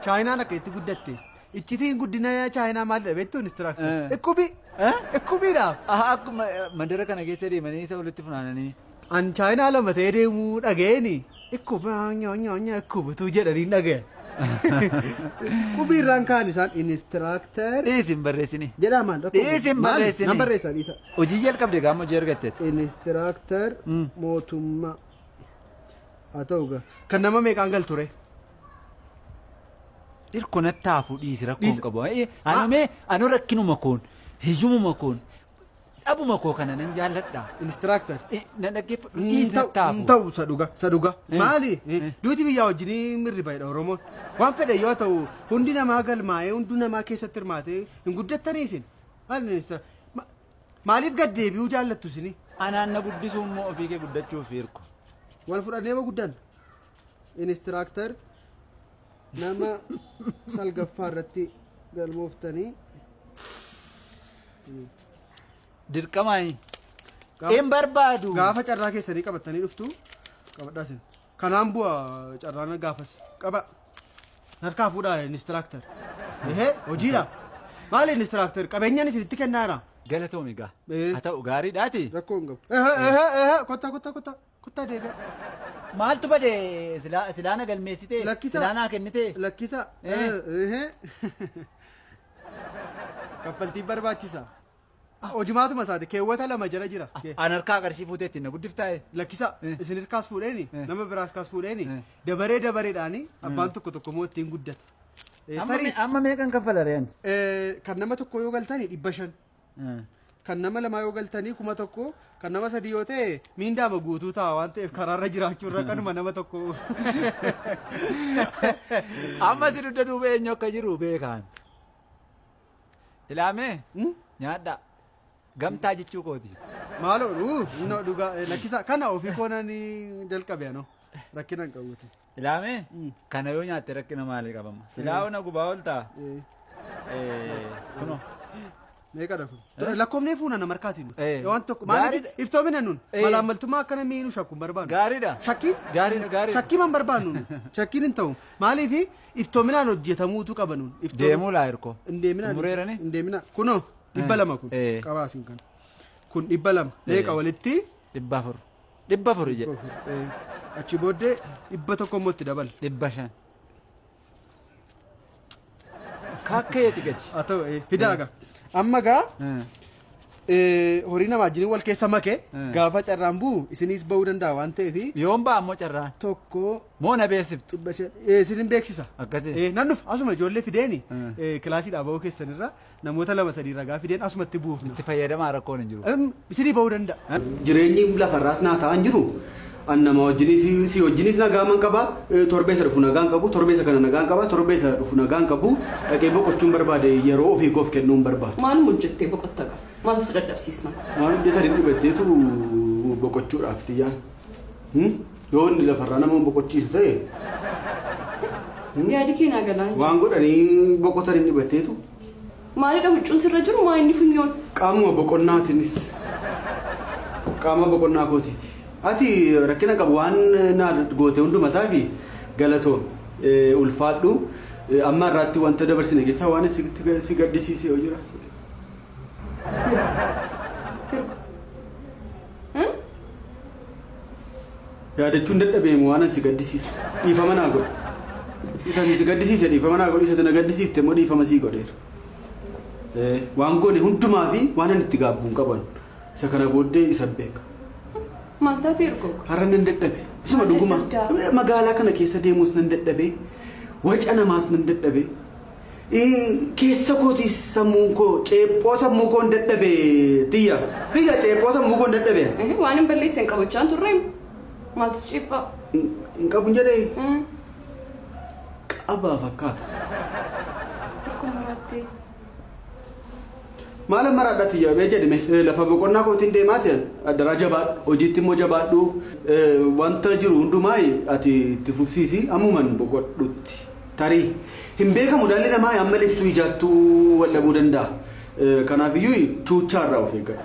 China na kaitu guddatte. Iccitiin guddina China maal beektu instructor. Ekkubii dha. Akkuma mandara kana keessa deemanii isa walitti funaananii. An China lama ta'ee deemuu dhaga'eeni. Ekkubaa nyaanya ekkubitu jedhanii dhaga'e. Kubiirraan kaan isaan instructor. Dhiisin barreessini. Jedhaa maal? Dhiisin barreessini. Nan barreessan isa. Hojii jalqabde gaama hojii argatte. Instructor mootummaa. Haa ta'u gaa. Kan nama meeqaan gal ture? Dirqonatti haafuu dhiisi rakkoon qabu. Anu rakkinuma koon hiyyumuma koon dhabuma koo kana nan jaalladha. Instructor. Na dhaggeeffadhu dhiisi natti ta'u saduga. Maali? Duuti biyyaa wajjinii mirri baay'ee Oromoon. Waan fedhe yoo ta'u hundi namaa galmaa'ee hundi namaa keessatti hirmaatee hin guddattanii isin. Maaliif gad deebi'uu jaallattu isini? Anaan na guddisuu immoo ofii kee guddachuuf hirku. Wal fudhannee ma guddan? Instructor nama salgaffaa irratti galmooftanii. Dirqamaani. Een barbaadu. Gaafa carraa keessanii qabattanii dhuftu qabadhaa isin. Kanaan bu'a carraan gaafas qaba. Harkaa fuudhaa instructor. Hojiidha. Maali instructor qabeenyaan isinitti kennaara? Galatoomi gaa. Haa ta'u gaariidhaati. Rakkoo hin qabu. Kottaa deebi'a. Maaltu bade silaana galmeessitee silaanaa kennitee. Lakkisa. Kaffaltii barbaachisa. Hojimaatuma isaati keewwata lama jira. An harkaa qarshii fuuteetti na guddiftaa'e. Lakkisa isin hirkaas fuudheeni nama biraas kaas fuudheeni dabareedhaani abbaan tokko moo ittiin guddata. Amma meeqan kaffala re'an? Kan nama tokko yoo galtanii 500. Kan nama lama yoo galtanii 1,000. Kan nama 3 yoo ta'e miindaama guutuu ta'a waan ta'eef karaarra jiraachuurra kanuma nama tokko. Amma si dugda duuba eenyu akka jiru beekaan. Ilaamee nyaadha. Gamtaa jechuu kooti. Maaloo dhugaa lakkisa kana ofii koonaan jalqabe ano rakkina hin qabuuti. Ilaamee kana yoo nyaatte rakkina maalii qabama? Silaa ona gubaa ooltaa? Kunoo. Meeqadha kun? Lakkoofnee fuuna nama harkaatiin. Waan tokko maaliif iftoomina nun malaammaltummaa akkana miinuu shakkuun barbaadu. Gaariidha. Shakkiin? Gaariidha. Shakkii man barbaadnu shakkiin hin ta'u. Maaliif iftoominaan hojjetamuutu qaba nun. Deemuu laa hirkoo. Indeeminaan. Mureerani? Indeeminaan. Kunoo 200 kun. Qabaasin kan. Kun 200 meeqa walitti? 400. 400 jedhe. Achi booddee 100 immoo itti dabala. 500. Kakkeeti gadi. Haa ta'u fidaaga. Amma gaa horii nama wajjin wal keessa make gaafa carraan bu'u isinis ba'uu danda'a waan ta'eef. Yoon ba'a ammoo carraan. Tokko. Moo na beeksiftu. Isinin beeksisa. Akkasii. Nan dhufu asuma ijoollee fideeni kilaasiidhaa ba'uu keessanirra namoota 2-3 ragaa fideen asumatti bu'uuf. Itti fayyadamaa rakkoon hin jiru. Isinii ba'uu danda'a. Jireenyi lafarraas naa ta'an jiru. Annama wajjinis si wajjinis nagaan qaba torbeessa dhufu nagaan qabu torbeessa kana nagaan qaba torbeessa dhufu nagaan qabu dhaqee boqochuun barbaade yeroo ofii koof kennuun barbaade. Maal hojjettee boqotta gaa? Maal si dadhabsiisna? Maal hojjetan hin dhibatteetu boqochuudhaaf tiyyaan. Yoo inni lafarraa nama boqochiisu ta'e. Yaadi kee naa galaan. Waan godhanii boqotan hin dhibatteetu. Maalidha huccuun sirra jiru maa inni funyoon? Qaamuma boqonnaatiinis qaama boqonnaa kootiiti. Ati rakkina qabu waan naa goote hunduma isaa fi galatoon ulfaadhu amma irraatti wanta dabarsine keessaa waan si gaddisiise yoo jira. Yaadachuun dadhabeemu waan si gaddisiise dhiifama naa godhe. Isa si gaddisiise dhiifama naa godhe isa na gaddisiifte immoo dhiifama sii godheera. Waan goone hundumaa fi waan ani itti gaabbuun qaban isa kana booddee isa beeka. Maaltaa beeku? Har'a nan dadhabe. Isuma dhuguma magaalaa kana keessa deemuus nan dadhabe. Waca namaas nan dadhabe. Keessa kootiis sammuun koo ceephoo sammuu koo hin dadhabe. Tiyya ceephoo sammuu koo hin dadhabe. Waan hin balleessan qabachaan turre maaltu ceephaa? Hin qabu jedhee. Qabaa fakkaata. Akkuma marattee. Maala maraadhaati yaabee jedhame lafa boqonnaa kootiin deemaa ta'an addaraa jabaadhu hojiitti immoo jabaadhu wanta jiru hundumaa ati itti fufsiisi ammuman boqodhutti tarii hin beekamu dhalli namaa amma ibsuu ijaattuu wallabuu danda'a. Kanaafiyyuu chuuchaarraa of eeggadhu.